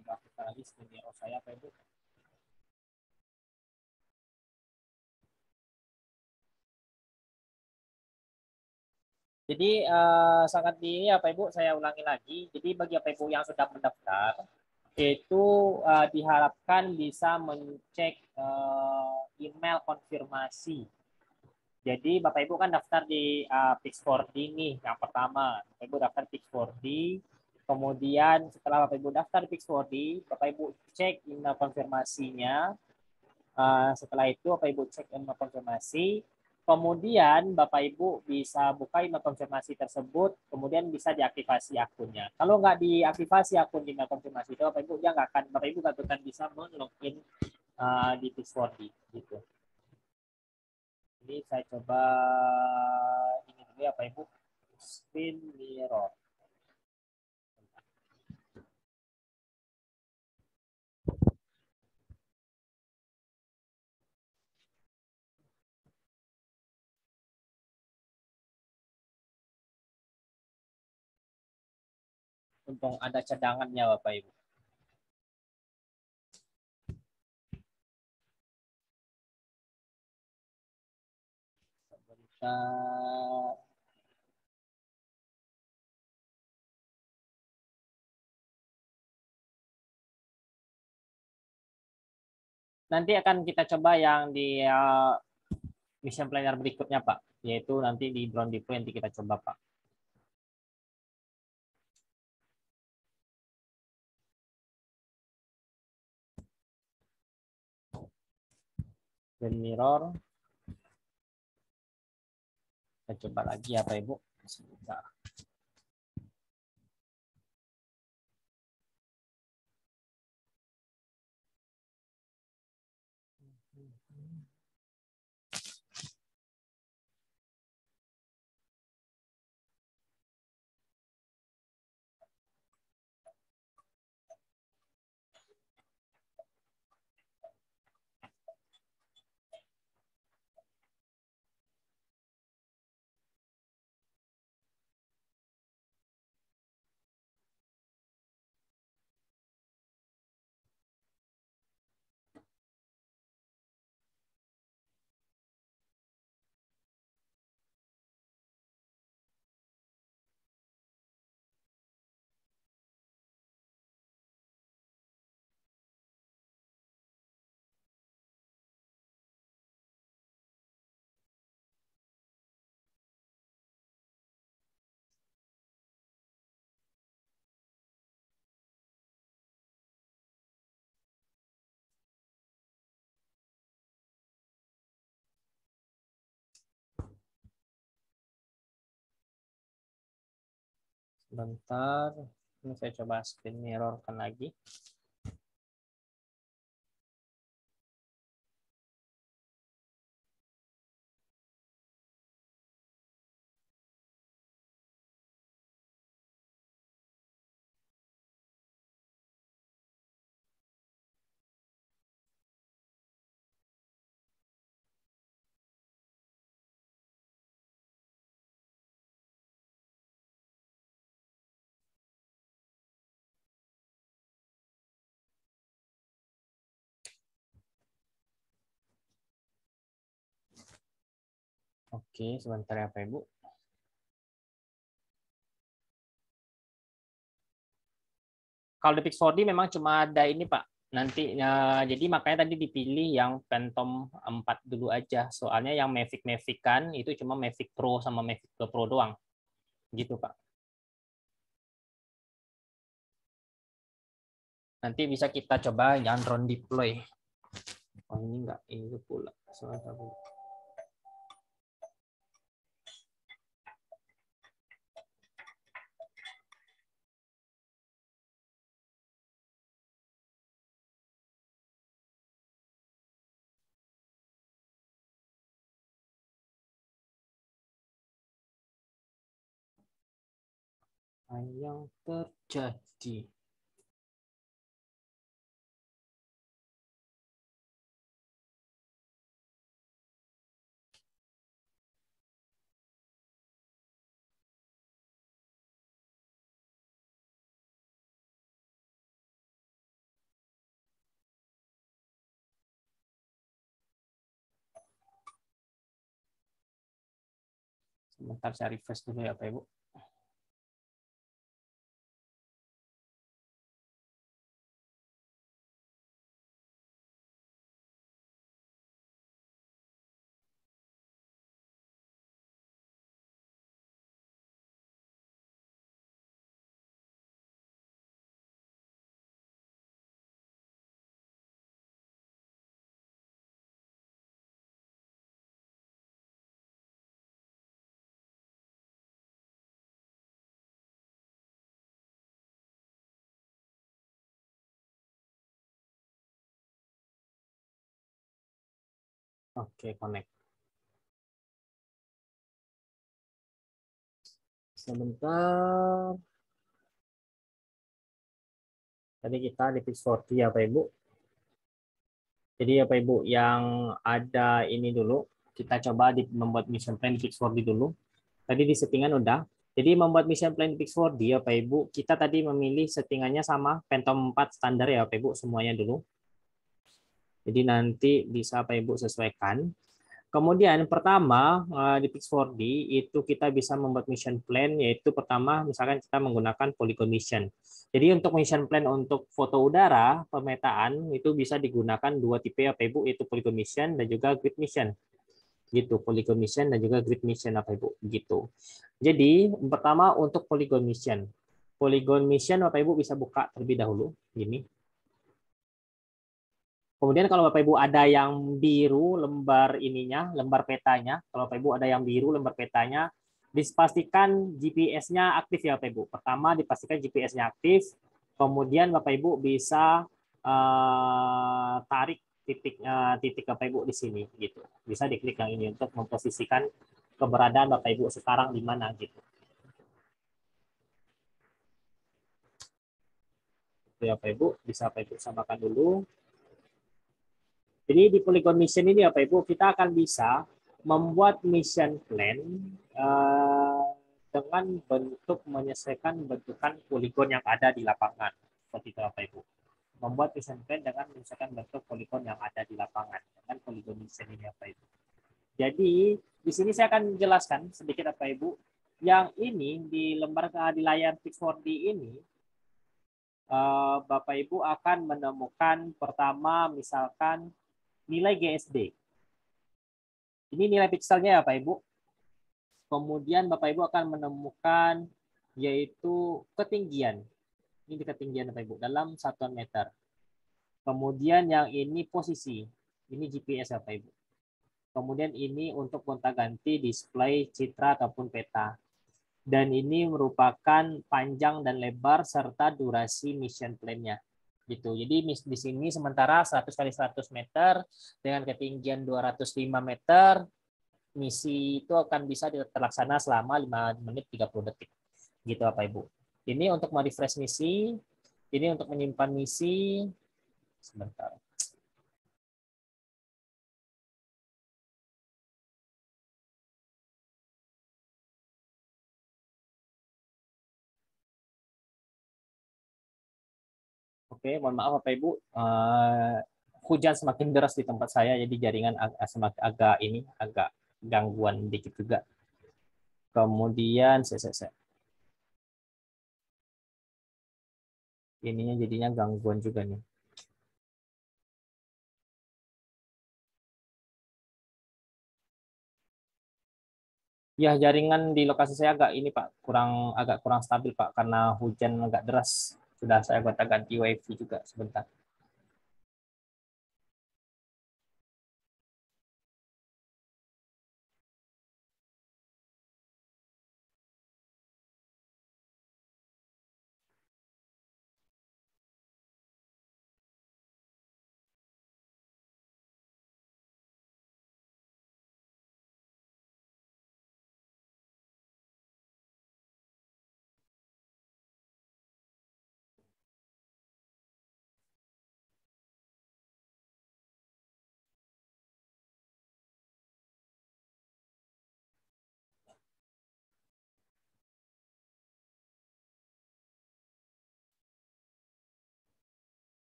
coba buka lagi screen mirror saya Bapak Ibu. Jadi sangat di Bapak Ibu saya ulangi lagi. Jadi bagi Bapak Ibu yang sudah mendaftar itu diharapkan bisa mencek email konfirmasi. Jadi Bapak Ibu kan daftar di Pix4D nih yang pertama. Bapak Ibu daftar Pix4D. Kemudian setelah Bapak Ibu daftar di Pix4D, Bapak Ibu cek email konfirmasinya. Setelah itu Bapak Ibu cek email konfirmasi. Kemudian Bapak Ibu bisa buka email konfirmasi tersebut, kemudian bisa diaktifasi akunnya. Kalau nggak diaktifasi akun email konfirmasi itu, Bapak Ibu dia nggak akan, Bapak Ibu nggak akan bisa melogin di Pix4D gitu. Jadi saya coba ini dulu ya Pak Ibu, screen mirror. Untung ada cadangannya Bapak Ibu. Sebentar. Nanti akan kita coba yang di mission planner berikutnya Pak, yaitu nanti di ground deploy nanti kita coba Pak. Screen mirror. Kita coba lagi ya Pak Ibu. Sebentar. Sebentar. Ini saya coba screen mirrorkan lagi. Oke, sebentar ya Pak Ibu. Kalau di Pix4D memang cuma ada ini Pak. Nanti jadi makanya tadi dipilih yang Phantom 4 dulu aja. Soalnya yang Mavic Mavic kan itu cuma Mavic Pro sama Mavic Pro doang. Gitu Pak. Nanti bisa kita coba yang drone deploy. Oh ini enggak, ini pula. Sebentar, Bu. Yang terjadi. Sebentar saya refresh dulu ya Pak Ibu. Oke, connect. Sebentar. Tadi kita di Pix40 ya Pak Ibu. Jadi ya Pak Ibu yang ada ini dulu. Kita coba membuat mission plan di Pix40 dulu. Tadi di settingan udah. Jadi membuat mission plan di Pix4D ya Pak Ibu, kita tadi memilih settingannya sama Phantom 4 standar ya Pak Ibu, semuanya dulu. Jadi nanti bisa Pak Ibu sesuaikan. Kemudian pertama di Pix4D itu kita bisa membuat mission plan, yaitu pertama misalkan kita menggunakan polygon mission. Jadi untuk mission plan untuk foto udara pemetaan itu bisa digunakan dua tipe ya Pak Ibu, yaitu polygon mission dan juga grid mission. Gitu, polygon mission dan juga grid mission Bapak Ibu, gitu. Jadi pertama untuk polygon mission. Polygon mission Bapak Ibu bisa buka terlebih dahulu gini. Kemudian kalau Bapak Ibu ada yang biru lembar ininya, lembar petanya, kalau Bapak Ibu ada yang biru lembar petanya, dipastikan GPS-nya aktif ya Bapak Ibu. Pertama dipastikan GPS-nya aktif, kemudian Bapak Ibu bisa tarik titik Bapak Ibu di sini gitu. Bisa diklik yang ini untuk memposisikan keberadaan Bapak Ibu sekarang di mana gitu. Itu ya Bapak Ibu, bisa Bapak Ibu samakan dulu. Jadi di Polygon Mission ini Bapak Ibu kita akan bisa membuat mission plan dengan bentuk menyesuaikan bentukan poligon yang ada di lapangan. Seperti itu Bapak Ibu. Membuat mission plan dengan menyesuaikan bentuk poligon yang ada di lapangan dengan Polygon Mission ini Bapak Ibu. Jadi di sini saya akan jelaskan sedikit Bapak Ibu. Yang ini di di layar Pix4D ini Bapak Ibu akan menemukan pertama misalkan nilai GSD. Ini nilai pixelnya ya Pak Ibu. Kemudian Bapak Ibu akan menemukan yaitu ketinggian. Ini ketinggian Bapak Ibu dalam satuan meter. Kemudian yang ini posisi. Ini GPS ya Bapak Ibu. Kemudian ini untuk gonta-ganti display citra ataupun peta. Dan ini merupakan panjang dan lebar serta durasi mission plan-nya. Gitu. Jadi di sini sementara 100 kali 100 meter dengan ketinggian 205 meter, misi itu akan bisa terlaksana selama 5 menit 30 detik. Gitu Bapak Ibu. Ini untuk merefresh misi, ini untuk menyimpan misi. Sebentar. Oke, mohon maaf Bapak Ibu. Hujan semakin deras di tempat saya, jadi jaringan semakin agak gangguan dikit juga. Kemudian ininya jadinya gangguan juga nih. Ya, jaringan di lokasi saya agak kurang stabil Pak karena hujan agak deras. Sudah saya gonta-ganti WiFi juga sebentar.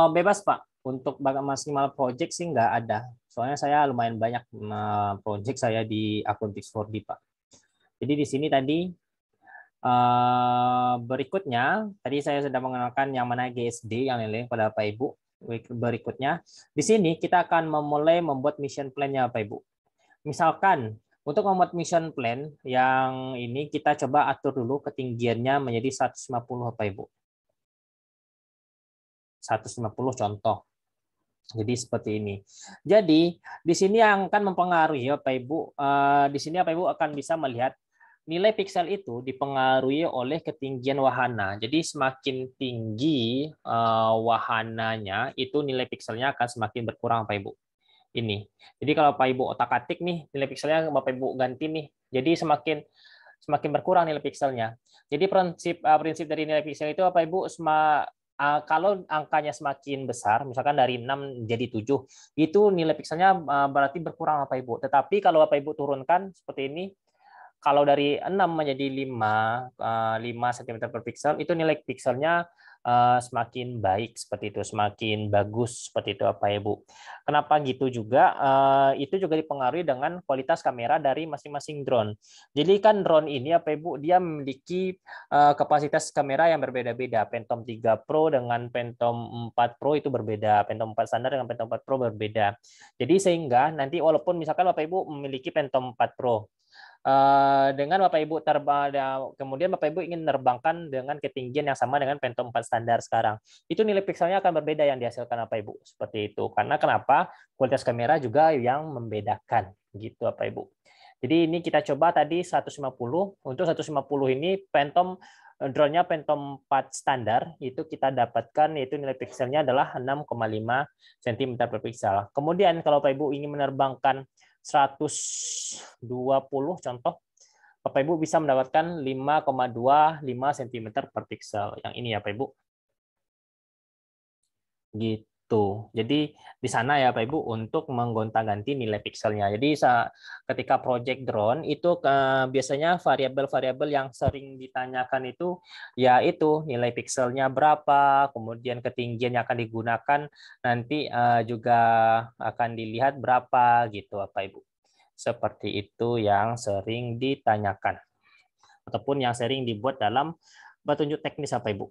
Bebas Pak. Untuk maksimal project sih nggak ada. Soalnya saya lumayan banyak project saya di akun Pix4D, Pak. Jadi di sini tadi berikutnya, tadi saya sudah mengenalkan yang mana GSD yang lain pada Bapak Ibu. Berikutnya, di sini kita akan memulai membuat mission plan-nya Bapak Ibu. Misalkan untuk membuat mission plan yang ini kita coba atur dulu ketinggiannya menjadi 150 Bapak Ibu. 150 contoh. Jadi seperti ini. Jadi di sini yang akan mempengaruhi Bapak Ibu, di sini Bapak Ibu akan bisa melihat nilai piksel itu dipengaruhi oleh ketinggian wahana. Jadi semakin tinggi wahananya, itu nilai pikselnya akan semakin berkurang Bapak Ibu. Ini. Jadi kalau Bapak Ibu otak-atik nih, nilai pikselnya Bapak Ibu ganti nih. Jadi semakin berkurang nilai pikselnya. Jadi prinsip dari nilai piksel itu Bapak Ibu kalau angkanya semakin besar, misalkan dari 6 jadi 7, itu nilai pikselnya berarti berkurang Bapak Ibu. Tetapi kalau Bapak Ibu turunkan seperti ini, kalau dari 6 menjadi 5 cm per pixel, itu nilai pikselnya semakin baik seperti itu, semakin bagus seperti itu Bapak Ibu. Kenapa gitu juga? Itu juga dipengaruhi dengan kualitas kamera dari masing-masing drone. Jadi kan drone ini Bapak Ibu dia memiliki kapasitas kamera yang berbeda-beda. Phantom 3 Pro dengan Phantom 4 Pro itu berbeda. Phantom 4 standar dengan Phantom 4 Pro berbeda. Jadi sehingga nanti walaupun misalkan Bapak Ibu memiliki Phantom 4 Pro, dengan Bapak Ibu kemudian Bapak Ibu ingin menerbangkan dengan ketinggian yang sama dengan Phantom 4 standar sekarang, itu nilai pikselnya akan berbeda yang dihasilkan Bapak Ibu seperti itu. Karena kenapa? Kualitas kamera juga yang membedakan gitu Bapak Ibu. Jadi ini kita coba tadi 150. Untuk 150 ini Phantom drone-nya Phantom 4 standar itu kita dapatkan yaitu nilai pikselnya adalah 6,5 cm per piksel. Kemudian kalau Bapak Ibu ingin menerbangkan 120 contoh, Bapak Ibu bisa mendapatkan 5,25 cm per piksel. Yang ini ya Bapak Ibu. Gitu. Jadi di sana ya Bapak Ibu untuk menggonta-ganti nilai pikselnya. Jadi ketika project drone itu biasanya variabel-variabel yang sering ditanyakan itu yaitu nilai pikselnya berapa, kemudian ketinggian yang akan digunakan nanti juga akan dilihat berapa gitu Bapak Ibu. Seperti itu yang sering ditanyakan ataupun yang sering dibuat dalam petunjuk teknis Bapak Ibu.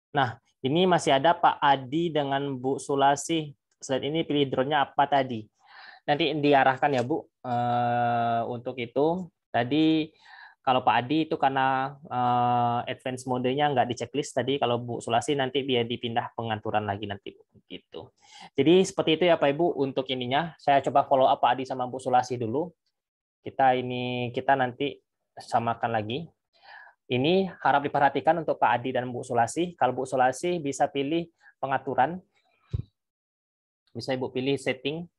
Nah, ini masih ada Pak Adi dengan Bu Sulasi. Slide ini pilih drone-nya apa tadi? Nanti diarahkan ya Bu. Untuk itu, tadi kalau Pak Adi itu karena advance mode-nya nggak di checklist tadi. Kalau Bu Sulasi nanti biar dipindah pengaturan lagi nanti Bu. Gitu. Jadi seperti itu ya Pak Ibu untuk ininya. Saya coba follow up Pak Adi sama Bu Sulasi dulu. Kita nanti samakan lagi. Ini harap diperhatikan untuk Pak Adi dan Bu Sulasi. Kalau Bu Sulasi bisa pilih pengaturan. Bisa Ibu pilih setting.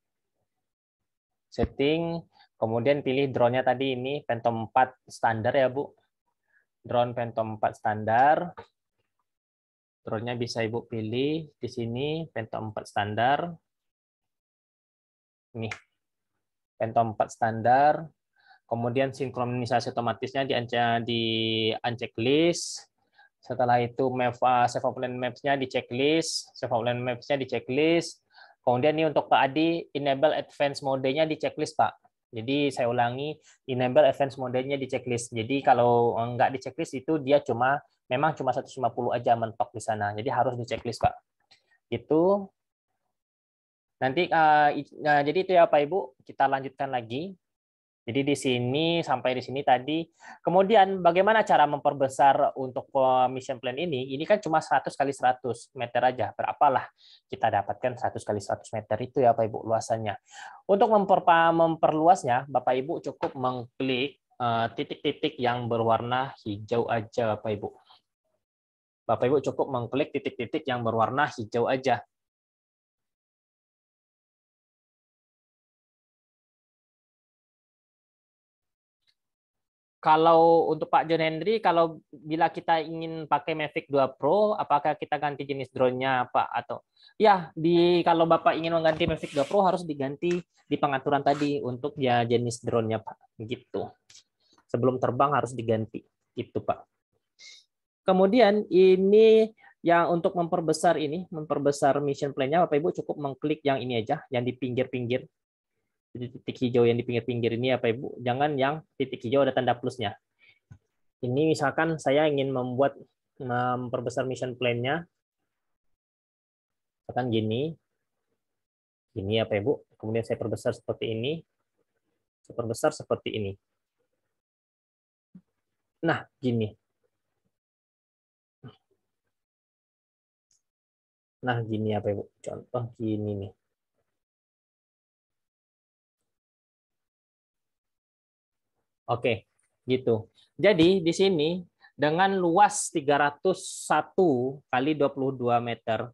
Kemudian pilih drone-nya tadi ini Phantom 4 standar ya Bu. Drone Phantom 4 standar. Drone-nya bisa Ibu pilih di sini Phantom 4 standar. Ini Phantom 4 standar. Kemudian sinkronisasi otomatisnya di unchecklist. Setelah itu save outline maps-nya di checklist, Kemudian ini untuk Pak Adi, enable advance mode-nya di checklist, Pak. Jadi saya ulangi, enable advance mode-nya di checklist. Jadi kalau nggak di checklist itu dia memang cuma 150 aja mentok di sana. Jadi harus di checklist, Pak. Itu nanti jadi itu ya Pak Ibu, kita lanjutkan lagi. Jadi di sini tadi. Kemudian bagaimana cara memperbesar untuk mission plan ini? Ini kan cuma 100 kali 100 meter aja. Berapalah kita dapatkan 100 kali 100 meter itu ya Bapak Ibu luasannya. Untuk memperluasnya, Bapak Ibu cukup mengklik titik-titik yang berwarna hijau aja Bapak Ibu. Bapak Ibu cukup mengklik titik-titik yang berwarna hijau aja. Kalau untuk Pak John Henry, kalau bila kita ingin pakai Mavic 2 Pro, apakah kita ganti jenis drone-nya Pak? Atau ya, kalau Bapak ingin mengganti Mavic 2 Pro harus diganti di pengaturan tadi untuk ya jenis drone-nya Pak. Gitu. Sebelum terbang harus diganti. Itu Pak. Kemudian ini yang untuk memperbesar ini, memperbesar mission plan-nya, Bapak Ibu cukup mengklik yang ini aja, yang di pinggir-pinggir. Jadi titik hijau yang di pinggir-pinggir ini, Bapak Ibu. Jangan yang titik hijau ada tanda plusnya. Ini misalkan saya ingin memperbesar mission plan-nya. Misalkan gini. Gini ya, Bapak Ibu. Kemudian saya perbesar seperti ini. Saya perbesar seperti ini. Nah, gini. Nah, gini ya, Bapak Ibu. Contoh gini nih. Oke, gitu. Jadi di sini dengan luas 301 kali 22 meter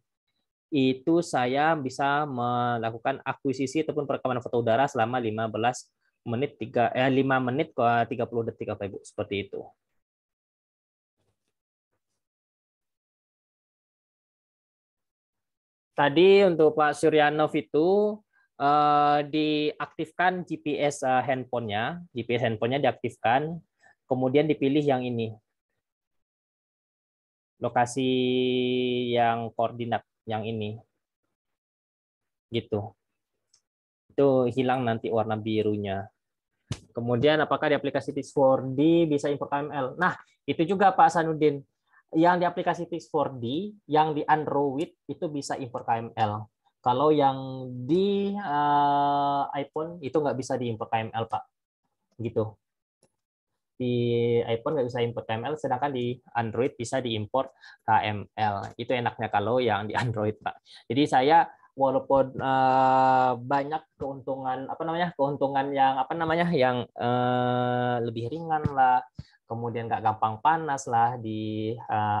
itu saya bisa melakukan akuisisi ataupun perekaman foto udara selama 15 menit 5 menit ke 30 detik Bapak Ibu, seperti itu. Tadi untuk Pak Suryanov itu diaktifkan GPS handphonenya, GPS handphonenya diaktifkan, kemudian dipilih yang ini, lokasi yang koordinat yang ini, gitu. Itu hilang nanti warna birunya. Kemudian apakah di aplikasi Pix4D bisa import KML? Nah, itu juga Pak Sanudin. Yang di aplikasi Pix4D, yang di Android itu bisa import KML. Kalau yang di iPhone itu nggak bisa diimport KML, Pak. Gitu. Di iPhone nggak bisa import KML, sedangkan di Android bisa diimport KML. Itu enaknya kalau yang di Android, Pak. Jadi saya walaupun banyak keuntungan yang lebih ringan lah, kemudian nggak gampang panas lah di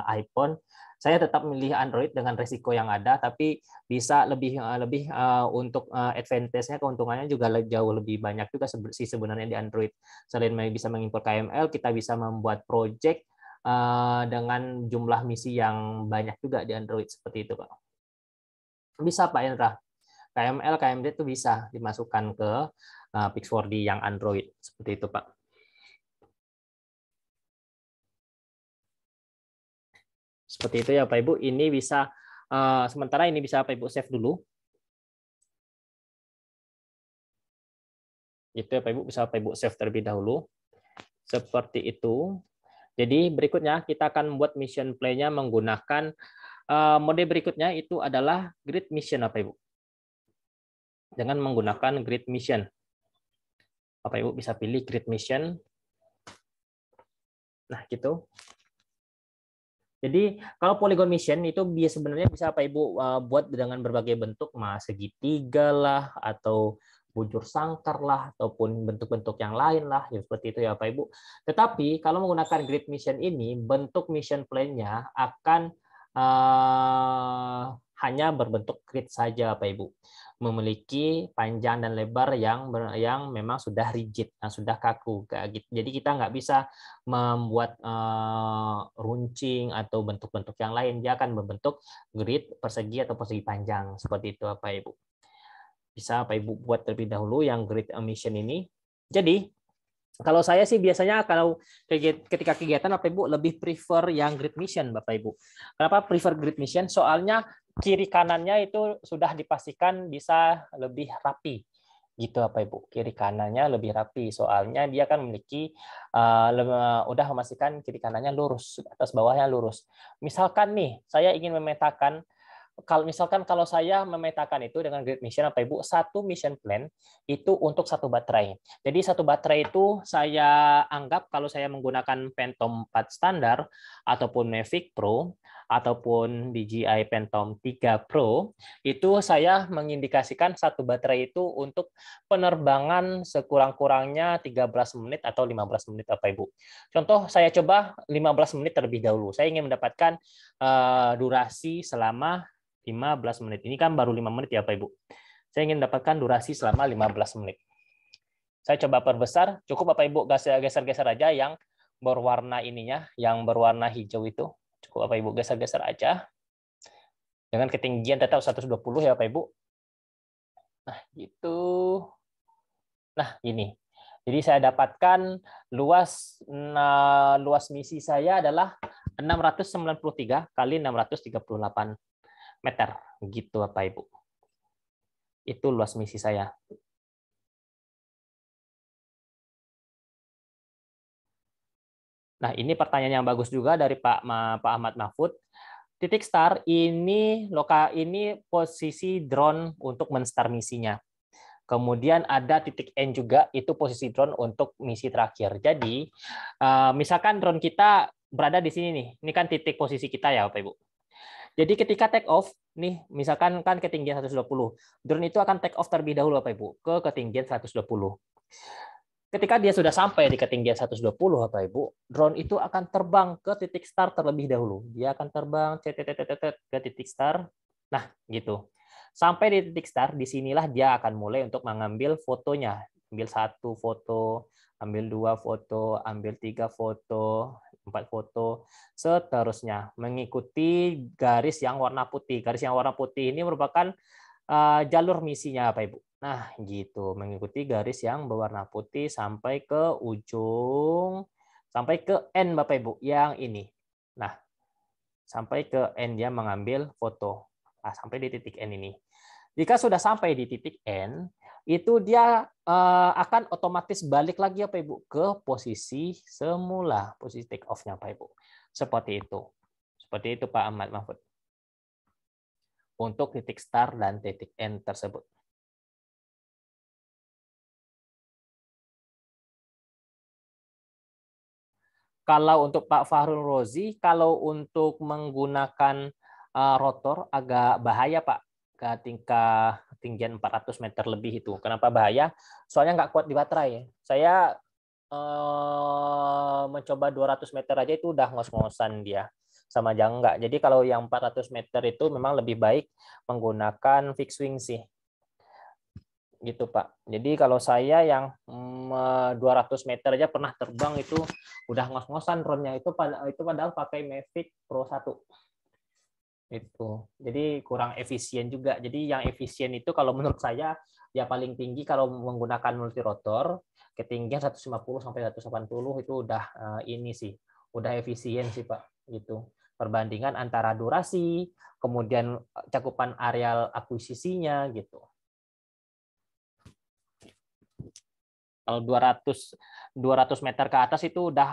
iPhone, saya tetap memilih Android dengan risiko yang ada, tapi bisa lebih untuk advantage-nya, keuntungannya juga jauh lebih banyak juga sih sebenarnya di Android. Selain bisa mengimpor KML, kita bisa membuat project dengan jumlah misi yang banyak juga di Android, seperti itu, Pak. Bisa, Pak Indra. KML, KMD itu bisa dimasukkan ke Pix4D yang Android, seperti itu, Pak. Seperti itu ya, Pak Ibu. Ini bisa sementara ini bisa Pak Ibu save dulu. Itu ya Pak Ibu, bisa Pak Ibu save terlebih dahulu. Seperti itu. Jadi berikutnya kita akan membuat mission play-nya menggunakan mode berikutnya itu adalah grid mission, Bapak Ibu. Dengan menggunakan grid mission. Bapak Ibu bisa pilih grid mission. Nah, gitu. Jadi kalau polygon mission itu sebenarnya bisa Bapak Ibu buat dengan berbagai bentuk, segitiga lah, atau bujur sangkar lah, ataupun bentuk-bentuk yang lain lah, ya seperti itu ya Bapak Ibu. Tetapi kalau menggunakan grid mission ini, bentuk mission plan-nya akan hanya berbentuk grid saja Bapak Ibu. Memiliki panjang dan lebar yang memang sudah rigid, sudah kaku. Jadi kita nggak bisa membuat runcing atau bentuk-bentuk yang lain. Dia akan berbentuk grid persegi atau persegi panjang, seperti itu Bapak Ibu. Bisa Bapak Ibu buat terlebih dahulu yang grid mission ini. Jadi kalau saya sih biasanya kalau ketika kegiatan Bapak Ibu lebih prefer yang grid mission Bapak Ibu. Kenapa prefer grid mission? Soalnya kiri kanannya itu sudah dipastikan bisa lebih rapi. Gitu Bapak Ibu. Kiri kanannya lebih rapi. Soalnya dia kan memiliki udah memastikan kiri kanannya lurus, atas bawahnya lurus. Misalkan nih, saya ingin memetakan kalau saya memetakan itu dengan grid mission Bapak Ibu, satu mission plan itu untuk satu baterai. Jadi satu baterai itu saya anggap kalau saya menggunakan Phantom 4 standar ataupun Mavic Pro ataupun DJI Phantom 3 Pro, itu saya mengindikasikan satu baterai itu untuk penerbangan sekurang-kurangnya 13 menit atau 15 menit Bapak Ibu. Contoh saya coba 15 menit terlebih dahulu. Saya ingin mendapatkan durasi selama 15 menit. Ini kan baru 5 menit ya Bapak Ibu. Saya ingin mendapatkan durasi selama 15 menit. Saya coba perbesar, cukup Bapak Ibu geser-geser aja yang berwarna ininya, yang berwarna hijau itu. Cukup Bapak Ibu geser-geser aja. Dengan ketinggian tetap 120 ya Bapak Ibu. Nah, gitu. Nah, ini. Jadi saya dapatkan luas misi saya adalah 693 kali 638 meter. Gitu Bapak Ibu. Itu luas misi saya. Nah, ini pertanyaan yang bagus juga dari Pak Ahmad Mahfud. Titik start ini posisi drone untuk men-start misinya. Kemudian ada titik N juga, itu posisi drone untuk misi terakhir. Jadi, misalkan drone kita berada di sini nih. Ini kan titik posisi kita ya, Bapak Ibu. Jadi ketika take off, nih misalkan kan ketinggian 120. Drone itu akan take off terlebih dahulu Bapak Ibu ke ketinggian 120. Ketika dia sudah sampai di ketinggian 120, Bapak Ibu, drone itu akan terbang ke titik start terlebih dahulu. Dia akan terbang ke titik start. Nah, gitu. Sampai di titik start, disinilah dia akan mulai untuk mengambil fotonya. Ambil 1 foto, ambil 2 foto, ambil 3 foto, 4 foto, seterusnya. Mengikuti garis yang warna putih. Garis yang warna putih ini merupakan jalur misinya, Bapak Ibu. Nah, gitu, mengikuti garis yang berwarna putih sampai ke ujung, sampai ke N Bapak Ibu, yang ini. Nah, sampai ke N dia mengambil foto. Nah, sampai di titik N ini. Jika sudah sampai di titik N, itu dia akan otomatis balik lagi Bapak Ibu ke posisi semula, posisi take off-nya Bapak Ibu. Seperti itu. Seperti itu Pak Ahmad Mahfud. Untuk titik start dan titik N tersebut. Kalau untuk Pak Fahrul Rozi, kalau untuk menggunakan rotor agak bahaya Pak, ke tingkat ketinggian 400 meter lebih itu. Kenapa bahaya? Soalnya nggak kuat di baterai. Saya mencoba 200 meter aja itu udah ngos-ngosan dia sama jangka. Jadi kalau yang 400 meter itu memang lebih baik menggunakan fixed wing sih. Gitu Pak. Jadi kalau saya yang 200 meter aja pernah terbang itu udah ngos-ngosan drone-nya itu padahal pakai Mavic Pro 1. Itu. Jadi kurang efisien juga. Jadi yang efisien itu kalau menurut saya ya paling tinggi kalau menggunakan multirotor ketinggian 150 sampai 180 itu udah ini sih, udah efisien sih Pak gitu. Perbandingan antara durasi, kemudian cakupan areal akuisisinya gitu. Kalau 200 meter ke atas itu udah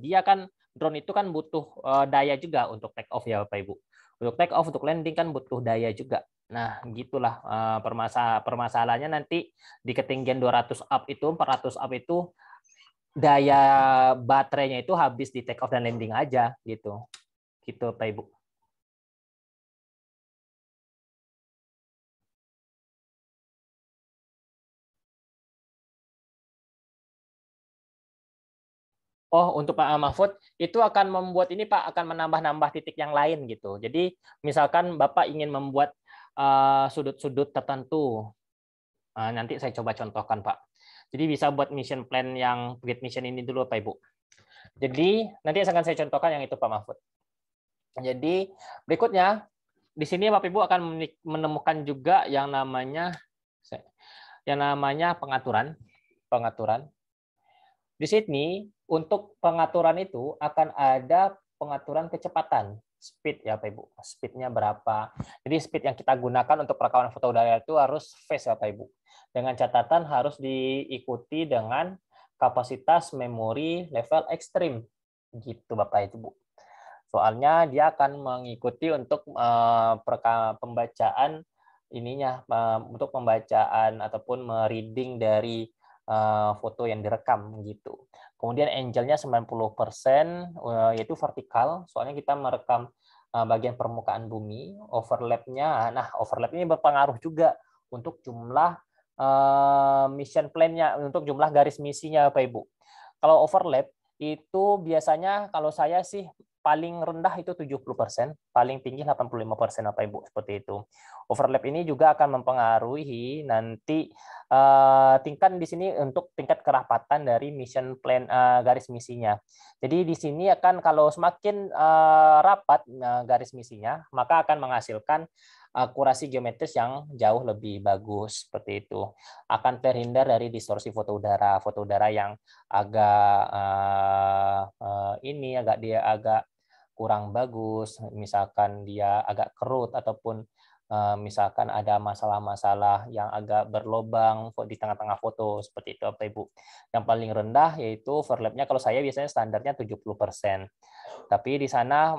dia kan drone itu kan butuh daya juga untuk take off ya Bapak Ibu. Untuk take off, untuk landing kan butuh daya juga. Nah, gitulah permasalahannya nanti di ketinggian 200 up itu, 400 up itu daya baterainya itu habis di take off dan landing aja gitu. Gitu Bapak Ibu. Oh, untuk Pak Mahfud itu akan membuat ini Pak akan menambah-nambah titik yang lain gitu. Jadi misalkan Bapak ingin membuat sudut-sudut tertentu, nanti saya coba contohkan Pak. Jadi bisa buat mission plan yang grid mission ini dulu Pak Ibu. Jadi nanti akan saya contohkan yang itu Pak Mahfud. Jadi berikutnya di sini Bapak Ibu akan menemukan juga yang namanya pengaturan. Di sini untuk pengaturan itu akan ada pengaturan kecepatan, speed ya Bapak Ibu. Speednya berapa. Jadi speed yang kita gunakan untuk perekaman foto udara itu harus fast ya Bapak Ibu. Dengan catatan harus diikuti dengan kapasitas memori level ekstrim. Gitu Bapak Ibu. Soalnya dia akan mengikuti untuk pembacaan ininya, untuk pembacaan ataupun mereading dari foto yang direkam gitu. Kemudian angle-nya 90% yaitu vertikal, soalnya kita merekam bagian permukaan bumi. Overlap-nya, nah overlap ini berpengaruh juga untuk jumlah mission plan-nya, untuk jumlah garis misinya Bapak Ibu. Kalau overlap itu biasanya kalau saya sih paling rendah itu 70%, paling tinggi 85% Bapak Ibu, seperti itu. Overlap ini juga akan mempengaruhi nanti tingkat di sini untuk tingkat kerapatan dari mission plan garis misinya. Jadi di sini akan kalau semakin rapat garis misinya, maka akan menghasilkan akurasi geometris yang jauh lebih bagus seperti itu. Akan terhindar dari distorsi foto udara yang agak agak kurang bagus, misalkan dia agak kerut ataupun misalkan ada masalah-masalah yang agak berlobang di tengah-tengah foto seperti itu Bapak Ibu. Yang paling rendah yaitu overlapnya kalau saya biasanya standarnya 70%. Tapi di sana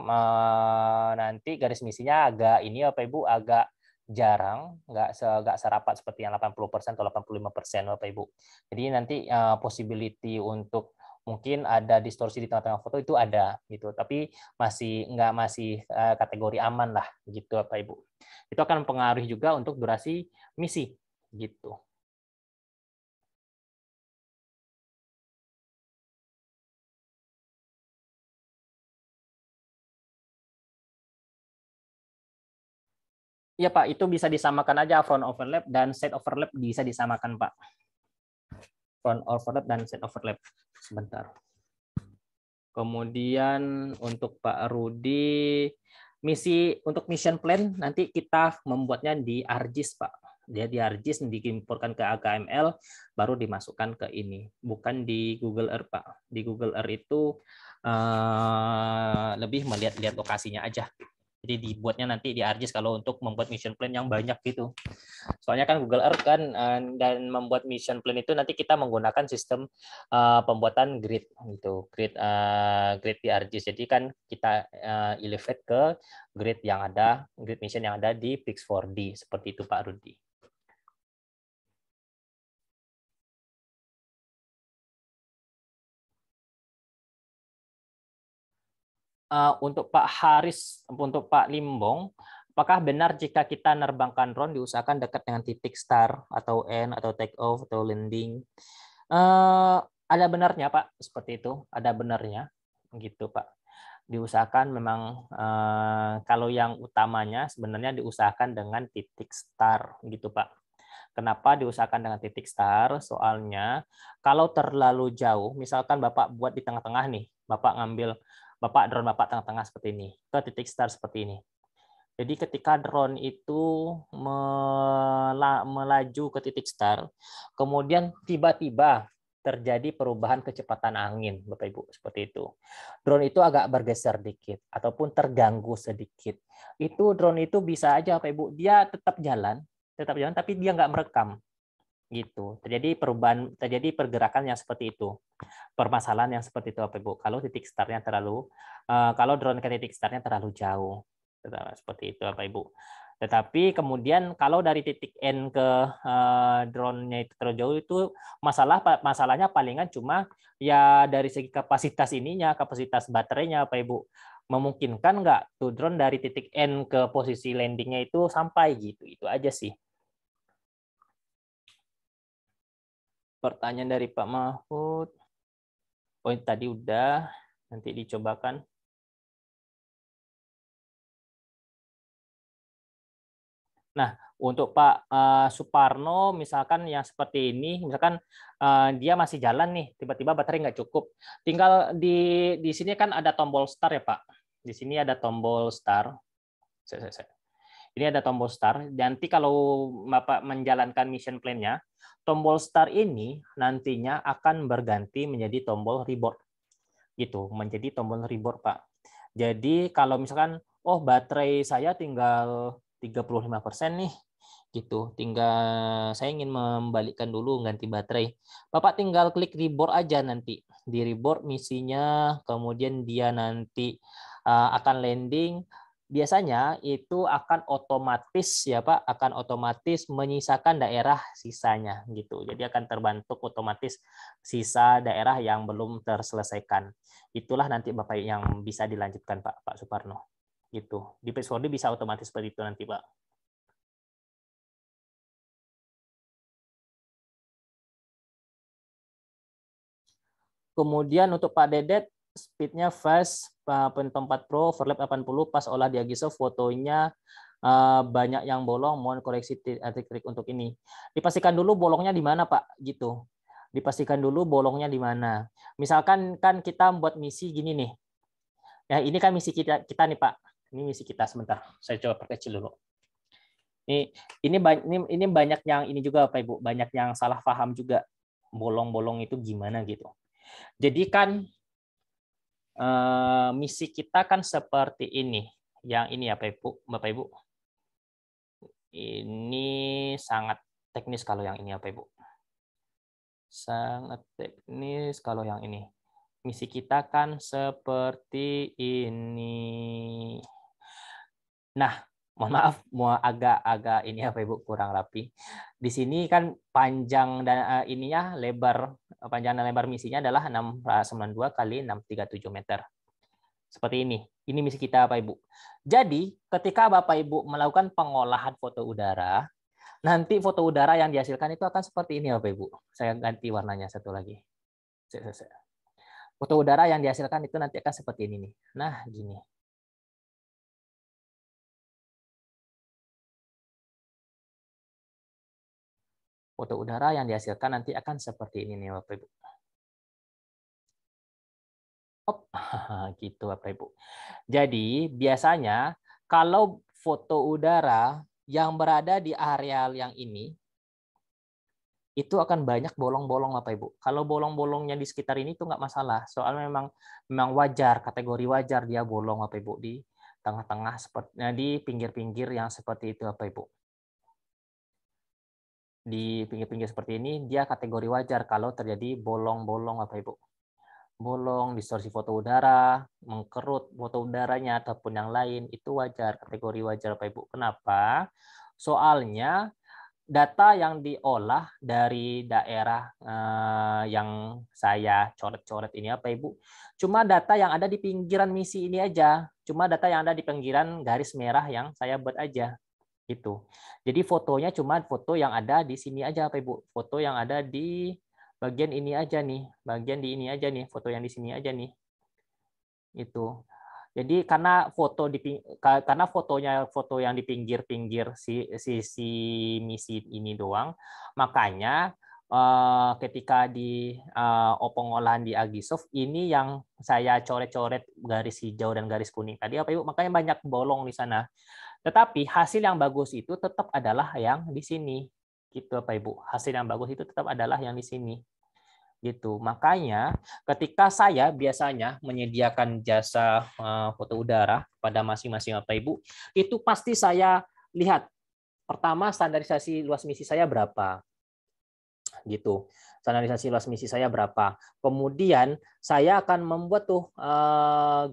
nanti garis misinya agak ini Bapak Ibu agak jarang, nggak serapat seperti yang 80% atau 85% Bapak Ibu. Jadi nanti possibility untuk mungkin ada distorsi di tengah-tengah foto itu ada gitu, tapi masih kategori aman lah gitu Bapak Ibu. Itu akan mempengaruhi juga untuk durasi misi gitu. Iya Pak, itu bisa disamakan aja front overlap dan side overlap bisa disamakan Pak. Front overlap dan side overlap. Sebentar. Kemudian untuk Pak Rudi, untuk mission plan nanti kita membuatnya di ArcGIS Pak. Dia di ArcGIS diimportkan ke AKML baru dimasukkan ke ini, bukan di Google Earth Pak. Di Google Earth itu lebih melihat-lihat lokasinya aja. Jadi dibuatnya nanti di ArcGIS kalau untuk membuat mission plan yang banyak gitu. Soalnya kan Google Earth kan dan membuat mission plan itu nanti kita menggunakan sistem pembuatan grid gitu, grid di ArcGIS. Jadi kan kita elevate ke grid mission yang ada di Pix4D seperti itu Pak Rudi. Untuk Pak Haris, untuk Pak Limbong, apakah benar jika kita nerbangkan drone diusahakan dekat dengan titik start atau end atau take off atau landing? Ada benarnya Pak, seperti itu, ada benarnya, gitu Pak. Diusahakan memang kalau yang utamanya sebenarnya diusahakan dengan titik start, gitu Pak. Kenapa diusahakan dengan titik start? Soalnya kalau terlalu jauh, misalkan Bapak buat di tengah-tengah nih, drone Bapak tengah-tengah seperti ini, ke titik start seperti ini. Jadi ketika drone itu melaju ke titik start, kemudian tiba-tiba terjadi perubahan kecepatan angin, Bapak Ibu, seperti itu. Drone itu agak bergeser dikit ataupun terganggu sedikit. Itu drone itu bisa aja Bapak Ibu, dia tetap jalan tapi dia nggak merekam. Gitu. Terjadi pergerakan yang seperti itu. Permasalahan yang seperti itu Bapak Ibu. Kalau drone ke titik startnya terlalu jauh. Seperti itu Bapak Ibu. Tetapi kemudian kalau dari titik N ke drone-nya itu terlalu jauh itu masalahnya palingan cuma ya dari segi kapasitas baterainya Bapak Ibu. Memungkinkan nggak tuh drone dari titik N ke posisi landingnya itu sampai gitu. Itu aja sih. Pertanyaan dari Pak Mahfud. Oh, tadi udah. Nanti dicobakan. Nah, untuk Pak Suparno, misalkan yang seperti ini, misalkan dia masih jalan nih, tiba-tiba baterai nggak cukup. Tinggal di sini kan ada tombol start ya Pak. Di sini ada tombol start. Ini ada tombol start. Nanti kalau Bapak menjalankan mission plan-nya, tombol start ini nantinya akan berganti menjadi tombol reboot. Gitu, menjadi tombol reboot Pak. Jadi kalau misalkan, oh baterai saya tinggal 35% nih, gitu. Tinggal saya ingin membalikkan dulu ganti baterai. Bapak tinggal klik reboot aja nanti. Di reboot misinya, kemudian dia nanti akan landing. Biasanya itu akan otomatis ya Pak, akan otomatis menyisakan daerah sisanya gitu. Jadi akan terbentuk otomatis sisa daerah yang belum terselesaikan. Itulah nanti Bapak yang bisa dilanjutkan Pak Suparno. Gitu. Di Pix4D bisa otomatis seperti itu nanti Pak. Kemudian untuk Pak Dedet, speednya fast, Phantom 4 Pro, overlap 80, pas olah di AGISO fotonya banyak yang bolong, mohon koreksi trik untuk ini. Dipastikan dulu bolongnya di mana Pak, gitu. Dipastikan dulu bolongnya di mana. Misalkan kan kita buat misi gini nih. Ya, ini kan misi kita nih Pak. Ini misi kita sebentar. Saya coba perkecil dulu. Ini banyak yang ini juga Pak Ibu, banyak yang salah paham juga. Bolong-bolong itu gimana gitu. Jadi kan misi kita kan seperti ini. Yang ini ya Bapak Ibu. Ini sangat teknis kalau yang ini Bapak Ibu. Sangat teknis kalau yang ini. Misi kita kan seperti ini. Nah, mohon maaf, mau agak ini Bapak Ibu kurang rapi. Di sini kan panjang dan ininya panjang dan lebar misinya adalah 692 kali 637 meter. Seperti ini. Ini misi kita Bapak Ibu. Jadi, ketika Bapak Ibu melakukan pengolahan foto udara, nanti foto udara yang dihasilkan itu akan seperti ini Bapak Ibu. Saya ganti warnanya satu lagi. Foto udara yang dihasilkan itu nanti akan seperti ini nih. Nah, gini. Foto udara yang dihasilkan nanti akan seperti ini nih Bapak Ibu. Gitu Bapak Ibu. Jadi biasanya kalau foto udara yang berada di areal yang ini itu akan banyak bolong-bolong Bapak Ibu. Kalau bolong-bolongnya di sekitar ini itu nggak masalah. Soalnya memang wajar, kategori wajar dia bolong Bapak Ibu di tengah-tengah sepertinya di pinggir-pinggir yang seperti itu Bapak Ibu. Di pinggir-pinggir seperti ini dia kategori wajar kalau terjadi bolong-bolong Bapak Ibu. Bolong, distorsi foto udara, mengkerut foto udaranya ataupun yang lain itu wajar, kategori wajar Bapak Ibu. Kenapa? Soalnya data yang diolah dari daerah yang saya coret-coret ini Bapak Ibu, cuma data yang ada di pinggiran misi ini aja, cuma data yang ada di pinggiran garis merah yang saya buat aja. Gitu. Jadi fotonya cuma foto yang ada di sini aja Bapak Ibu, foto yang ada di bagian ini aja nih, bagian di ini aja nih, foto yang di sini aja nih. Itu. Jadi karena fotonya foto yang di pinggir-pinggir sisi misi ini doang, makanya ketika di pengolahan di Agisoft ini yang saya coret-coret garis hijau dan garis kuning tadi Bapak Ibu, makanya banyak bolong di sana. Tetapi hasil yang bagus itu tetap adalah yang di sini. Gitu Bapak Ibu. Hasil yang bagus itu tetap adalah yang di sini. Gitu. Makanya ketika saya biasanya menyediakan jasa foto udara pada masing-masing Bapak Ibu, itu pasti saya lihat pertama standarisasi luas misi saya berapa. Gitu. Standarisasi luas misi saya berapa. Kemudian saya akan membuat tuh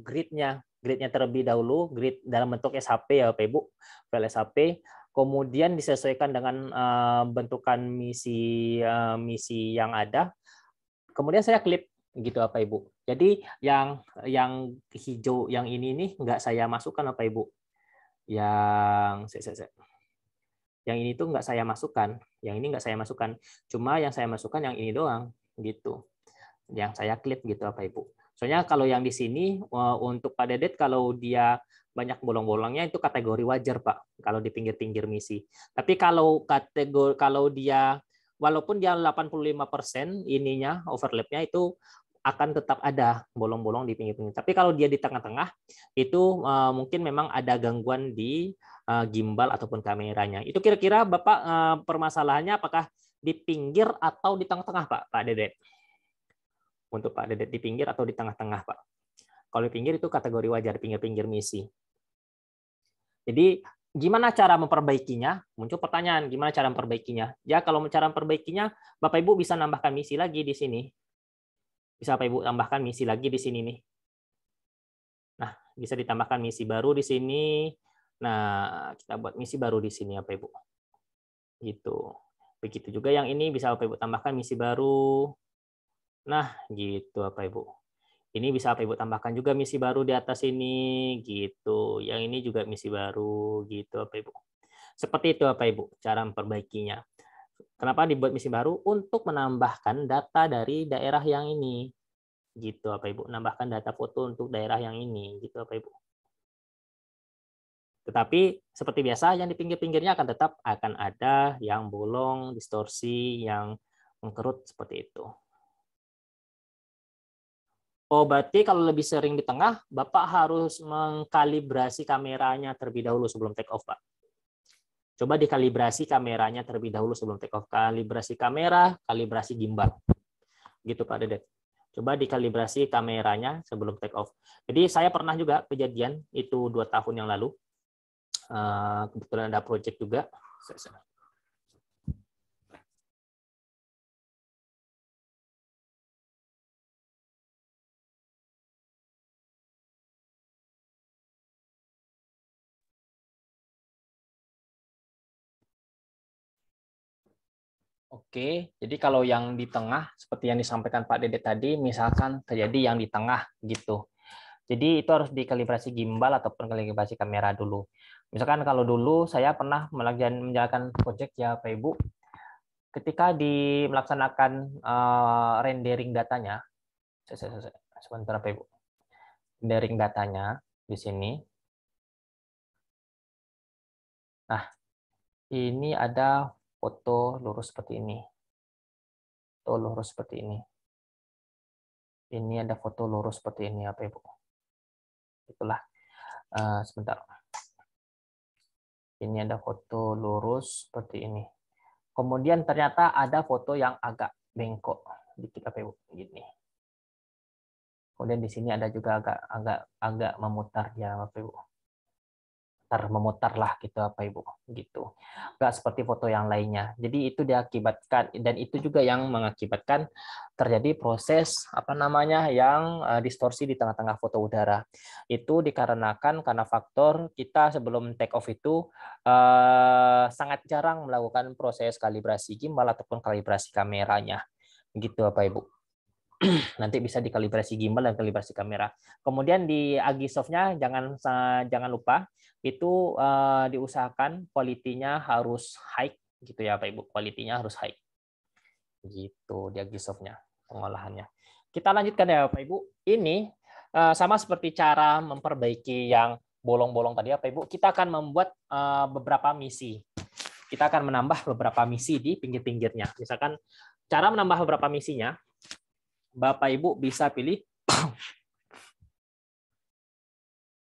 gridnya terlebih dahulu, grid dalam bentuk SHP ya Bapak Ibu, file SHP. Kemudian disesuaikan dengan bentukan misi yang ada. Kemudian saya klip gitu Bapak Ibu. Jadi yang hijau yang ini nih nggak saya masukkan Bapak Ibu. Yang ini tuh nggak saya masukkan. Yang ini nggak saya masukkan. Cuma yang saya masukkan yang ini doang gitu. Yang saya klip gitu Bapak Ibu. Soalnya kalau yang di sini untuk Pak Dedet kalau dia banyak bolong-bolongnya itu kategori wajar Pak kalau di pinggir-pinggir misi. Tapi kalau dia walaupun dia 85% ininya overlapnya itu akan tetap ada bolong-bolong di pinggir-pinggir. Tapi kalau dia di tengah-tengah itu mungkin memang ada gangguan di gimbal ataupun kameranya. Itu kira-kira Bapak permasalahannya apakah di pinggir atau di tengah-tengah Pak Dedet? Untuk Pak Dedet di pinggir atau di tengah-tengah Pak? Kalau di pinggir itu kategori wajar, pinggir-pinggir misi. Jadi gimana cara memperbaikinya? Muncul pertanyaan, gimana cara memperbaikinya? Ya kalau cara memperbaikinya, Bapak Ibu bisa nambahkan misi lagi di sini. Bisa Bapak Ibu tambahkan misi lagi di sini nih. Nah, bisa ditambahkan misi baru di sini. Nah, kita buat misi baru di sini Bapak Ibu. Gitu. Begitu juga yang ini bisa Bapak Ibu tambahkan misi baru. Nah, gitu Bapak Ibu. Ini bisa Bapak Ibu tambahkan juga misi baru di atas ini, gitu. Yang ini juga misi baru, gitu Bapak Ibu. Seperti itu Bapak Ibu, cara memperbaikinya. Kenapa dibuat misi baru? Untuk menambahkan data dari daerah yang ini. Gitu Bapak Ibu, menambahkan data foto untuk daerah yang ini, gitu Bapak Ibu. Tetapi seperti biasa, yang di pinggir-pinggirnya akan ada yang bolong, distorsi, yang mengkerut seperti itu. Oh, berarti kalau lebih sering di tengah, Bapak harus mengkalibrasi kameranya terlebih dahulu sebelum take off, Pak. Coba dikalibrasi kameranya terlebih dahulu sebelum take off. Kalibrasi kamera, kalibrasi gimbal. Gitu, Pak Dedet. Coba dikalibrasi kameranya sebelum take off. Jadi saya pernah juga kejadian itu 2 tahun yang lalu. Kebetulan ada project juga. Oke, jadi kalau yang di tengah, seperti yang disampaikan Pak Dede tadi, misalkan terjadi yang di tengah gitu. Jadi itu harus dikalibrasi gimbal ataupun kalibrasi kamera dulu. Misalkan kalau dulu saya pernah menjalankan project ya Pak Ibu, ketika melaksanakan rendering datanya, sebentar Pak Ibu, rendering datanya di sini. Nah, ini ada foto lurus seperti ini. Foto lurus seperti ini. Ini ada foto lurus seperti ini, Bapak Ibu. Itulah. Sebentar. Ini ada foto lurus seperti ini. Kemudian ternyata ada foto yang agak bengkok dikit, Bapak Ibu. Gini. Kemudian di sini ada juga agak memutar ya, Bapak Ibu. Memutar lah gitu Bapak Ibu gitu, nggak seperti foto yang lainnya. Jadi itu diakibatkan, dan itu juga yang mengakibatkan terjadi proses yang distorsi di tengah-tengah foto udara. Itu dikarenakan karena faktor kita sebelum take off itu sangat jarang melakukan proses kalibrasi gimbal ataupun kalibrasi kameranya gitu Bapak Ibu. Nanti bisa dikalibrasi gimbal dan kalibrasi kamera. Kemudian di Agisoft-nya jangan lupa itu diusahakan quality-nya harus high gitu ya Pak Ibu. Quality-nya harus high. Gitu di Agisoft-nya pengolahannya. Kita lanjutkan ya Pak Ibu. Ini sama seperti cara memperbaiki yang bolong-bolong tadi ya Pak Ibu. Kita akan membuat beberapa misi. Kita akan menambah beberapa misi di pinggir-pinggirnya. Misalkan cara menambah beberapa misinya, Bapak Ibu bisa pilih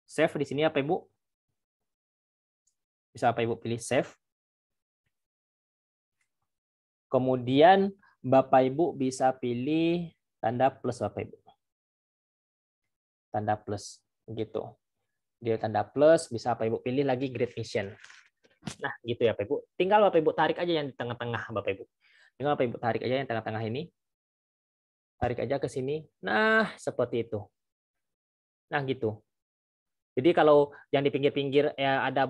save di sini Bapak Ibu. Bisa Bapak Ibu pilih save. Kemudian Bapak Ibu bisa pilih tanda plus Bapak Ibu. Tanda plus gitu. Dia tanda plus bisa Bapak Ibu pilih lagi Grid Mission. Nah, gitu ya Bapak Ibu. Tinggal Bapak Ibu tarik aja yang di tengah-tengah Bapak Ibu. Tinggal Bapak Ibu tarik aja yang tengah-tengah ini. Tarik aja ke sini. Nah, seperti itu. Nah, gitu. Jadi kalau yang di pinggir-pinggir ada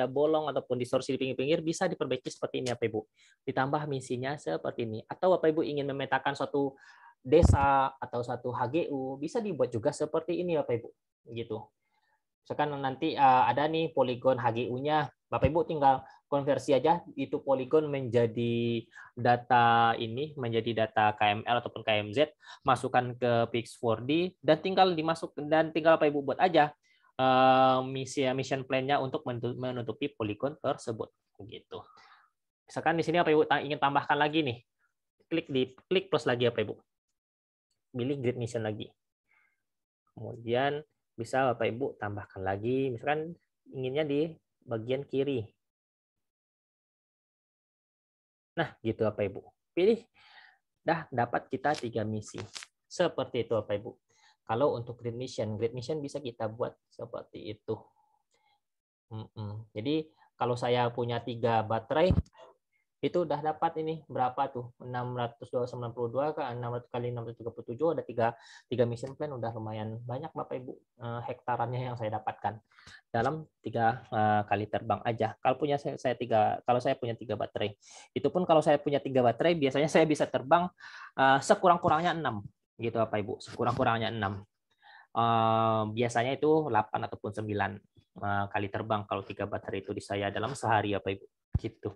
bolong ataupun distorsi di pinggir-pinggir bisa diperbaiki seperti ini Bapak Ibu. Ditambah misinya seperti ini. Atau Bapak Ibu ingin memetakan suatu desa atau satu HGU, bisa dibuat juga seperti ini Bapak Ibu. Gitu. Misalkan nanti ada nih poligon HGU-nya, Bapak Ibu tinggal konversi aja itu poligon menjadi data KML ataupun KMZ, masukkan ke Pix4D dan tinggal Bapak Ibu buat aja mission plan-nya untuk menutupi poligon tersebut gitu. Misalkan di sini Bapak Ibu ingin tambahkan lagi nih, klik plus lagi Bapak Ibu. Pilih grid mission lagi. Kemudian bisa Bapak Ibu tambahkan lagi, misalkan inginnya di bagian kiri. Nah, gitu Bapak Ibu. Pilih, dah dapat kita 3 misi. Seperti itu Bapak Ibu. Kalau untuk grid mission bisa kita buat seperti itu. Jadi kalau saya punya 3 baterai, itu udah dapat ini berapa tuh 692 kan 600 kali 637 ada 3 mission plan, udah lumayan banyak Bapak Ibu hektarannya yang saya dapatkan dalam 3 kali terbang aja. Kalau saya punya 3 baterai, itu pun kalau saya punya 3 baterai biasanya saya bisa terbang sekurang-kurangnya 6 gitu Bapak Ibu, sekurang-kurangnya 6. Biasanya itu 8 ataupun 9 kali terbang kalau 3 baterai itu di saya dalam sehari Bapak Ibu gitu.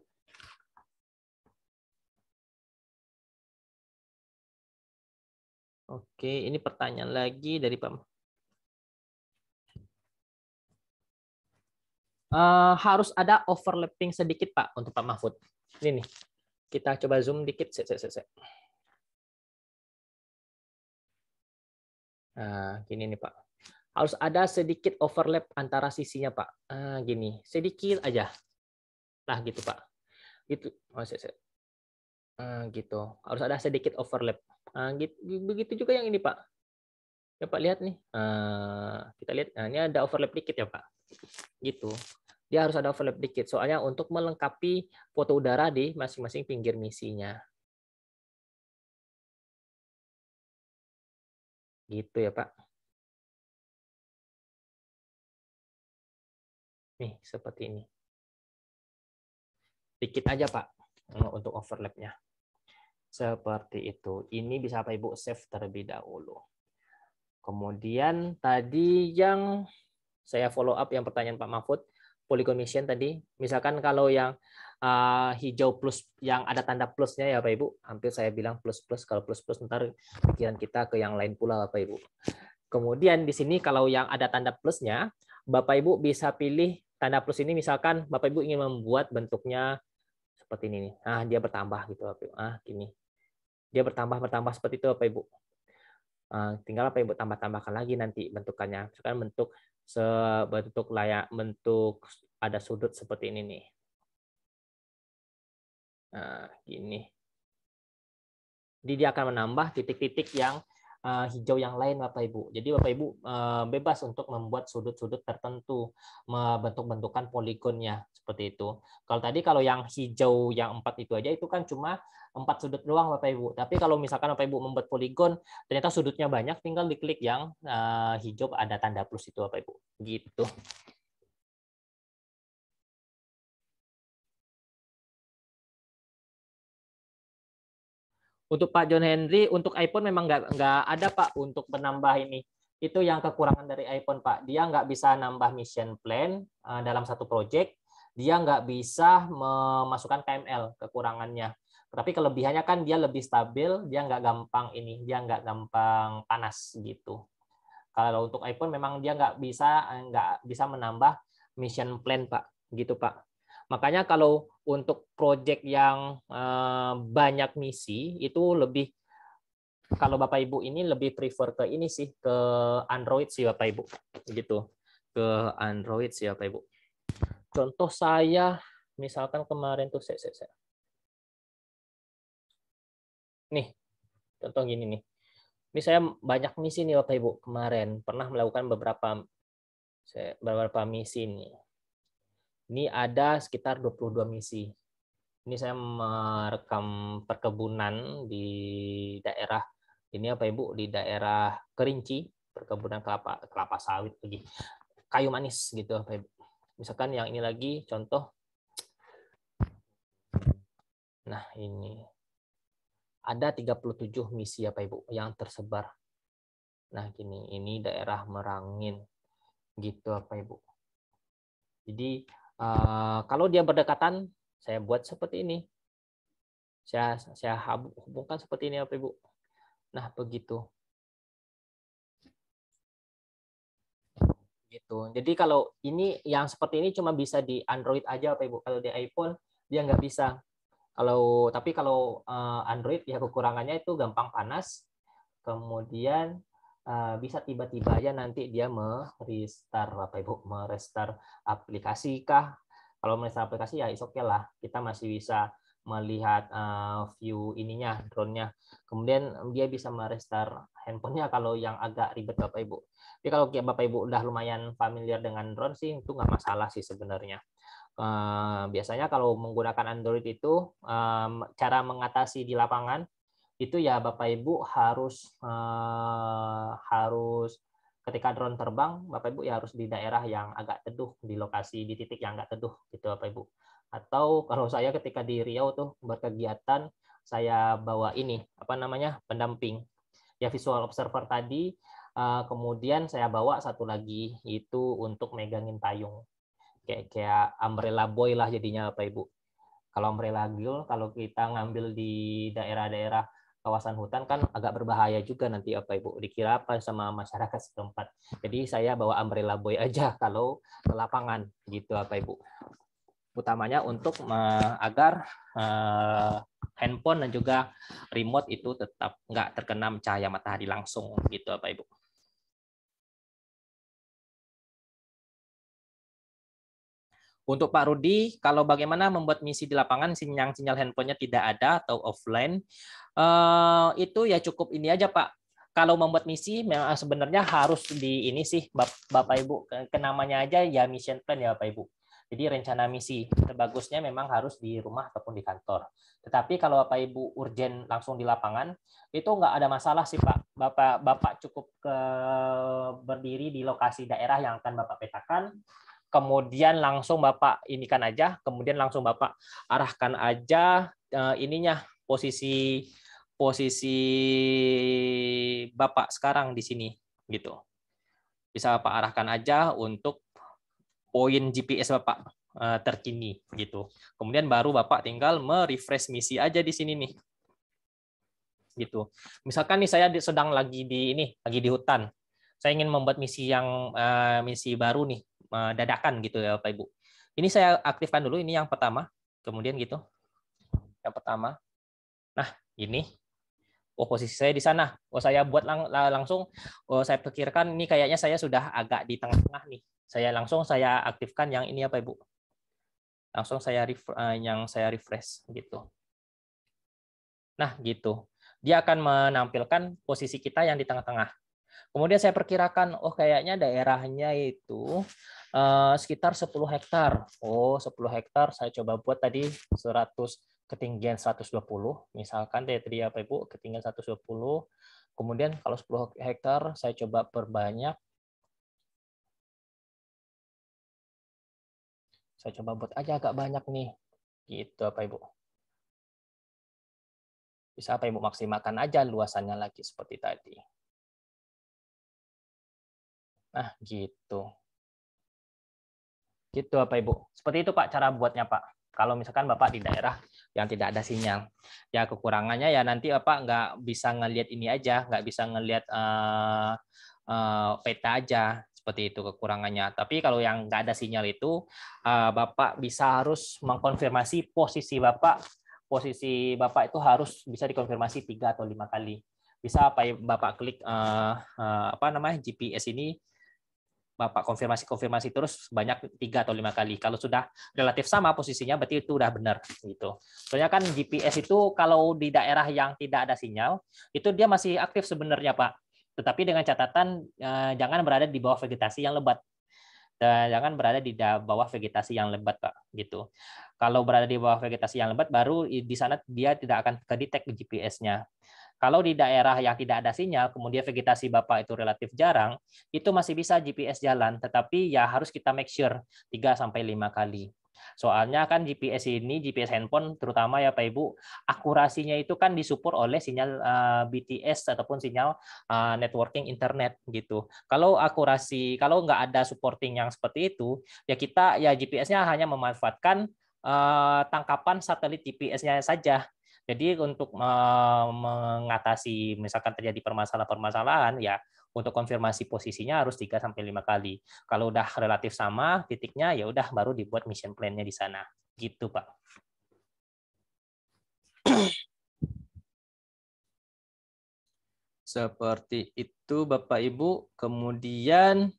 Oke, ini pertanyaan lagi dari Pak. Harus ada overlapping sedikit Pak untuk Pak Mahfud. Ini nih, kita coba zoom dikit. Nah, gini nih Pak. Harus ada sedikit overlap antara sisinya Pak. Gini, sedikit aja. Nah gitu Pak. Itu. Gitu. Harus ada sedikit overlap. Begitu juga yang ini, Pak. Ya, Pak lihat nih. Kita lihat. Nah, ini ada overlap dikit ya, Pak. Gitu. Dia harus ada overlap dikit. Soalnya untuk melengkapi foto udara di masing-masing pinggir misinya. Gitu ya, Pak. Nih, seperti ini. Dikit aja, Pak, untuk overlap-nya. Seperti itu. Ini bisa Bapak Ibu save terlebih dahulu. Kemudian tadi yang saya follow up yang pertanyaan Pak Mahfud, polygon mission tadi, misalkan kalau yang hijau plus yang ada tanda plusnya ya Bapak Ibu, hampir saya bilang plus-plus, kalau plus-plus ntar pikiran kita ke yang lain pula Bapak Ibu. Kemudian di sini kalau yang ada tanda plusnya, Bapak Ibu bisa pilih tanda plus ini, misalkan Bapak Ibu ingin membuat bentuknya seperti ini nih. Nah, dia bertambah gitu Bapak Ibu. Gini. Dia bertambah seperti itu Bapak Ibu. Tinggal Bapak Ibu tambah-tambahkan lagi nanti bentukannya. Misalkan bentuk layak, bentuk ada sudut seperti ini nih. Nah, gini. Jadi dia akan menambah titik-titik yang hijau yang lain Bapak Ibu. Jadi Bapak Ibu bebas untuk membuat sudut-sudut tertentu, bentuk-bentukan poligonnya seperti itu. Kalau yang hijau yang 4 itu aja itu kan cuma 4 sudut doang Bapak Ibu. Tapi kalau misalkan Bapak Ibu membuat poligon, ternyata sudutnya banyak, tinggal diklik yang hijau ada tanda plus itu Bapak Ibu. Gitu. Untuk Pak John Henry, untuk iPhone memang nggak ada Pak untuk menambah ini. Itu yang kekurangan dari iPhone Pak. Dia nggak bisa nambah mission plan dalam satu project. Dia nggak bisa memasukkan KML, kekurangannya. Tapi kelebihannya kan dia lebih stabil, dia nggak gampang ini, dia nggak gampang panas gitu. Kalau untuk iPhone memang dia nggak bisa menambah mission plan Pak, gitu Pak. Makanya kalau untuk project yang banyak misi itu lebih, kalau Bapak Ibu ini lebih prefer ke ini sih, ke Android sih Bapak Ibu, gitu. Ke Android sih Bapak Ibu. Contoh saya misalkan kemarin tuh nih, contoh gini nih. Ini saya banyak misi nih Bapak Ibu, kemarin pernah melakukan beberapa misi nih. Ini ada sekitar 22 misi. Ini saya merekam perkebunan di daerah ini apa Ibu, di daerah Kerinci, perkebunan kelapa sawit lagi. Kayu manis gitu Bapak Ibu. Misalkan yang ini lagi contoh. Nah, ini ada 37 misi Bapak Ibu yang tersebar. Nah, gini, ini daerah Merangin gitu Bapak Ibu. Jadi kalau dia berdekatan, saya buat seperti ini. Saya hubungkan seperti ini Bapak Ibu. Nah, begitu. Gitu. Jadi kalau ini yang seperti ini cuma bisa di Android aja Bapak Ibu. Kalau di iPhone dia nggak bisa. Tapi kalau Android ya kekurangannya itu gampang panas. Kemudian bisa tiba-tiba aja nanti dia merestart Bapak Ibu, merestart aplikasi kah? Kalau merestart aplikasi ya oke lah, kita masih bisa melihat view ininya, drone-nya. Kemudian dia bisa merestart handphonenya kalau yang agak ribet Bapak Ibu. Tapi kalau Bapak Ibu udah lumayan familiar dengan drone sih, itu nggak masalah sih sebenarnya. Biasanya kalau menggunakan Android itu cara mengatasi di lapangan itu ya Bapak Ibu harus ketika drone terbang Bapak Ibu ya harus di daerah yang agak teduh, di lokasi di titik yang agak teduh gitu Bapak Ibu. Atau kalau saya ketika di Riau tuh berkegiatan saya bawa ini apa namanya pendamping ya visual observer tadi, kemudian saya bawa satu lagi itu untuk megangin payung kayak umbrella boy lah jadinya Bapak Ibu. Kalau umbrella girl, kalau kita ngambil di daerah-daerah kawasan hutan kan agak berbahaya juga nanti Bapak Ibu. Dikira apa sama masyarakat setempat. Jadi saya bawa umbrella boy aja kalau ke lapangan gitu Bapak Ibu. Utamanya untuk agar handphone dan juga remote itu tetap nggak terkena cahaya matahari langsung gitu Bapak Ibu. Untuk Pak Rudi, kalau bagaimana membuat misi di lapangan sinyal handphonenya tidak ada atau offline, itu ya cukup ini aja Pak. Kalau membuat misi memang sebenarnya harus di ini sih Bapak Ibu, ke namanya aja ya mission plan ya Bapak Ibu. Jadi rencana misi sebagusnya memang harus di rumah ataupun di kantor. Tetapi kalau Bapak Ibu urgent langsung di lapangan, itu nggak ada masalah sih Pak. Bapak cukup berdiri di lokasi daerah yang akan Bapak petakan, kemudian langsung Bapak inikan aja, kemudian langsung Bapak arahkan aja ininya posisi posisi Bapak sekarang di sini gitu. Bisa Bapak arahkan aja untuk poin GPS Bapak terkini gitu. Kemudian baru Bapak tinggal merefresh misi aja di sini nih. Gitu. Misalkan nih saya sedang lagi di hutan. Saya ingin membuat misi yang misi baru nih, dadakan gitu ya Bapak Ibu. Ini saya aktifkan dulu, ini yang pertama. Kemudian gitu. Yang pertama. Nah, ini. Oh, posisi saya di sana. Oh, saya buat langsung. Oh, saya pikirkan ini kayaknya saya sudah agak di tengah-tengah nih. Saya aktifkan yang ini apa Ibu? Langsung yang saya refresh gitu. Nah, gitu. Dia akan menampilkan posisi kita yang di tengah-tengah. Kemudian saya perkirakan, oh kayaknya daerahnya itu sekitar 10 hektar. Oh, 10 hektar saya coba buat tadi 100 ketinggian 120. Misalkan dari tadi apa Ibu, ketinggian 120. Kemudian kalau 10 hektar saya coba perbanyak. Saya coba buat aja agak banyak nih. Gitu apa Ibu. Bisa apa Ibu maksimalkan aja luasannya lagi seperti tadi. Nah, gitu. Gitu apa Ibu. Seperti itu Pak cara buatnya Pak. Kalau misalkan Bapak di daerah yang tidak ada sinyal. Ya kekurangannya ya nanti Bapak nggak bisa ngelihat ini aja, nggak bisa ngelihat peta aja. Seperti itu kekurangannya. Tapi kalau yang nggak ada sinyal itu, Bapak bisa harus mengkonfirmasi posisi Bapak. Posisi Bapak itu harus bisa dikonfirmasi 3 atau 5 kali. Bisa apa Bapak klik apa namanya GPS ini, Bapak konfirmasi terus banyak 3 atau 5 kali. Kalau sudah relatif sama posisinya berarti itu udah benar gitu. Soalnya kan GPS itu kalau di daerah yang tidak ada sinyal itu dia masih aktif sebenarnya Pak. Tetapi dengan catatan jangan berada di bawah vegetasi yang lebat. Dan jangan berada di bawah vegetasi yang lebat Pak gitu. Kalau berada di bawah vegetasi yang lebat baru di sana dia tidak akan kedetek GPS-nya. Kalau di daerah yang tidak ada sinyal, kemudian vegetasi Bapak itu relatif jarang, itu masih bisa GPS jalan, tetapi ya harus kita make sure 3-5 kali. Soalnya kan GPS handphone terutama ya Pak Ibu, akurasinya itu kan disupport oleh sinyal BTS ataupun sinyal networking internet gitu. Kalau nggak ada supporting yang seperti itu, ya kita ya GPS-nya hanya memanfaatkan tangkapan satelit GPS-nya saja. Jadi untuk mengatasi misalkan terjadi permasalahan-permasalahan ya untuk konfirmasi posisinya harus 3-5 kali. Kalau udah relatif sama titiknya ya udah baru dibuat mission plan-nya di sana. Gitu, Pak. Seperti itu Bapak Ibu. Kemudian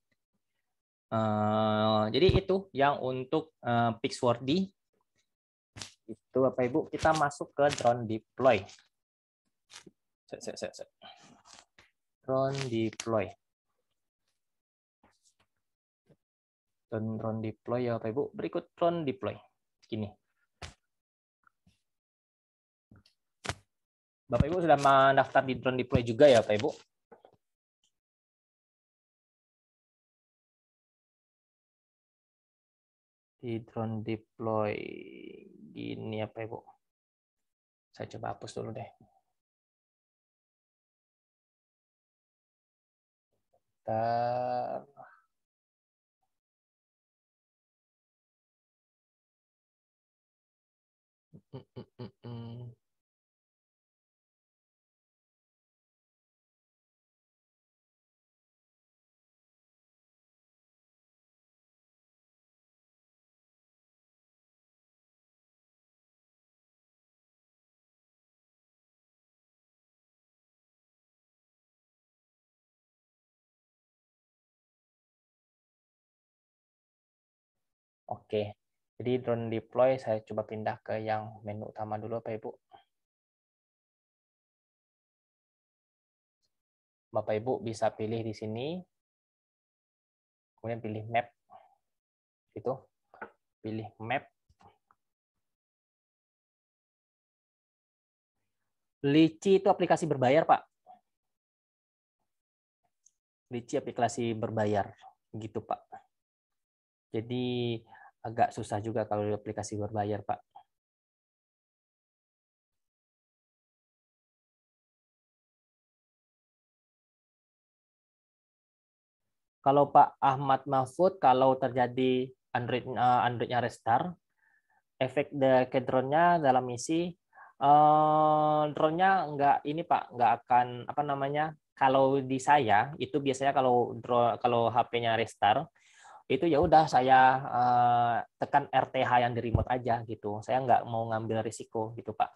jadi itu yang untuk Pixworthy. Itu Bapak Ibu, kita masuk ke drone deploy. Drone deploy. Drone deploy ya Bapak Ibu. Berikut drone deploy. Gini. Bapak Ibu sudah mendaftar di drone deploy juga ya Bapak Ibu? Di drone deploy gini ya Bapak Ibu. Saya coba hapus dulu deh. Bentar. Oke. Jadi drone deploy saya coba pindah ke yang menu utama dulu Bapak Ibu. Bapak Ibu bisa pilih di sini, kemudian pilih map, gitu, pilih map. Litchi itu aplikasi berbayar Pak. Litchi aplikasi berbayar, gitu Pak. Jadi agak susah juga kalau aplikasi berbayar Pak. Kalau Pak Ahmad Mahfud, kalau terjadi Android-nya restart, efek ke drone-nya dalam misi, drone-nya nggak ini Pak, nggak akan apa namanya? Kalau di saya itu biasanya kalau HP-nya restart itu ya udah saya tekan RTH yang di remote aja gitu. Saya nggak mau ngambil risiko gitu Pak.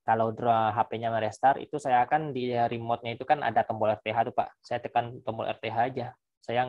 Kalau HP-nya restart itu saya akan di remote-nya itu kan ada tombol RTH tuh Pak. Saya tekan tombol RTH aja. Saya